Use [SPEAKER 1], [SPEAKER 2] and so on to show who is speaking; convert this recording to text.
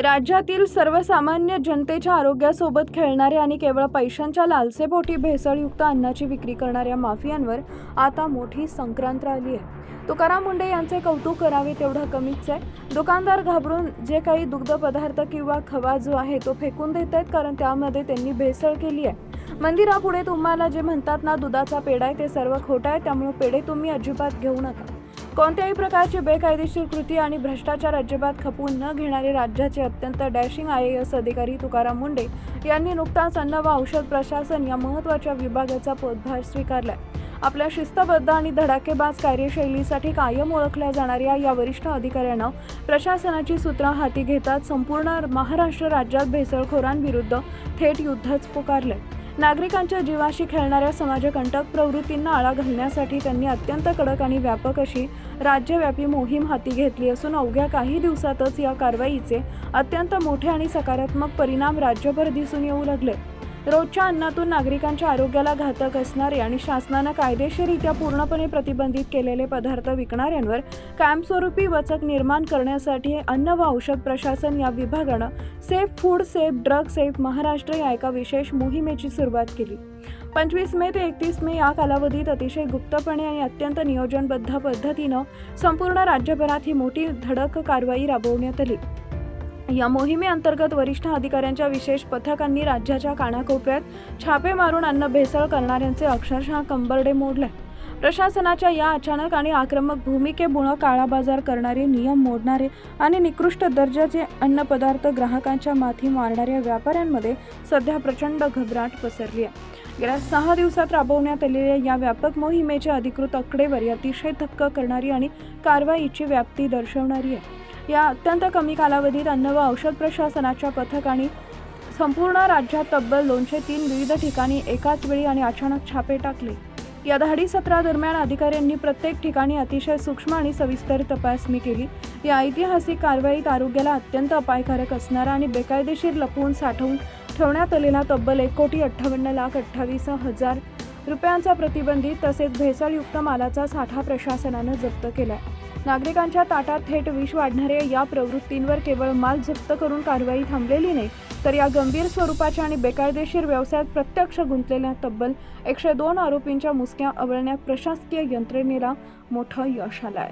[SPEAKER 1] राज्यातील सर्वसामान्य जनतेच्या आरोग्यासोबत खेळणारे आणि केवळ पैशांच्या लालसेपोटी भेसळयुक्त अन्नाची विक्री करणाऱ्या माफियांवर आता मोठी संक्रांत आली आहे। तुकाराम मुंढे यांचे कौतुक करावे तेवढं कमीच आहे। दुकानदार घाबरून जे काही दुग्ध पदार्थ किंवा खवा जो आहे तो फेकून देत आहेत, कारण त्यामध्ये त्यांनी भेसळ केली आहे। मंदिरापुढे तुम्हाला जे म्हणतात ना दुधाचा पेढा आहे ते सर्व खोटं आहे, त्यामुळे पेढे तुम्ही अजिबात घेऊ नका। कोणत्याही प्रकारची बेकायदेशीर कृती आणि भ्रष्टाचार अजिबात खपवून न घेणारे राज्याचे अत्यंत डॅशिंग IAS अधिकारी तुकाराम मुंढे यांनी नुकताच अन्न व औषध प्रशासन या महत्त्वाच्या विभागाचा पदभार स्वीकारलाय। आपल्या शिस्तबद्ध आणि धडाकेबाज कार्यशैलीसाठी कायम ओळखल्या जाणाऱ्या या वरिष्ठ अधिकाऱ्यांना प्रशासनाची सूत्रे हाती घेतात संपूर्ण महाराष्ट्र राज्यात भेसळखोरांविरुद्ध थेट युद्धच पुकारले। नागरिकांच्या जीवाशी खेळणाऱ्या समाजकंटक प्रवृत्तींना आळा घालण्यासाठी त्यांनी अत्यंत कडक आणि व्यापक अशी राज्यव्यापी मोहीम हाती घेतली असून अवघ्या काही दिवसातच या कारवाईचे अत्यंत मोठे आणि सकारात्मक परिणाम राज्यभर दिसून येऊ लागले। रोजच्या अन्नातून नागरिकांच्या आरोग्याला घातक असणारे आणि शासनाने कायदेशीररित्या पूर्णपणे प्रतिबंधित केलेले पदार्थ विकणाऱ्यांवर कायमस्वरूपी वचक निर्माण करण्यासाठी अन्न व औषध प्रशासन या विभागाने safe food safe drug safe Maharashtra या एका विशेष मोहिमेची सुरुवात केली। 25 मे ते 31 मे या कालावधीत अतिशय गुप्तपणे आणि अत्यंत नियोजनबद्ध पद्धतीने संपूर्ण राज्यभरात ही मोठी धडक कारवाई राबवण्यात आली। या मोहिमेअंतर्गत वरिष्ठ अधिकाऱ्यांच्या विशेष पथकांनी राज्याच्या कानाकोपऱ्यात छापे मारून अन्न भेसळ करणाऱ्यांचे अक्षरशः कंबरडे मोडले। प्रशासनाच्या या अचानक आणि आक्रमक भूमिकेमुळे काळा बाजार करणारे, नियम मोडणारे आणि निकृष्ट दर्जाचे अन्नपदार्थ ग्राहकांच्या माथी मारणाऱ्या व्यापाऱ्यांमध्ये सध्या प्रचंड घबराट पसरली आहे। गेल्या 6 दिवसात राबवण्यात आलेल्या या व्यापक मोहिमेच्या अधिकृत आकडेवारी अतिशय थक्क करणारी आणि कारवाईची व्याप्ती दर्शवणारी आहे। या अत्यंत कमी कालावधीत अन्न व औषध प्रशासनाच्या पथकाने संपूर्ण राज्यात तब्बल 203 विविध ठिकाणी एकाच वेळी आणि अचानक छापे टाकले। या धाडी सत्रादरम्यान अधिकाऱ्यांनी प्रत्येक ठिकाणी अतिशय सूक्ष्म आणि सविस्तर तपासणी केली। या ऐतिहासिक कारवाईत आरोग्याला अत्यंत अपायकारक असणारा आणि बेकायदेशीर लपवून साठवून ठेवण्यात आलेला तब्बल 1,58,28,000 रुपयांचा प्रतिबंधित तसेच भेसळयुक्त मालाचा साठा प्रशासनाने जप्त केलाय। नागरिकांच्या ताटात थेट विष वाढणाऱ्या या प्रवृत्तींवर केवळ माल जप्त करून कारवाई थांबलेली नाही, तर या गंभीर स्वरूपाच्या आणि बेकायदेशीर व्यवसायात प्रत्यक्ष गुंतलेल्या तब्बल 102 आरोपींच्या मुसक्या आवळण्यात प्रशासकीय यंत्रणेला मोठं यश आलंय।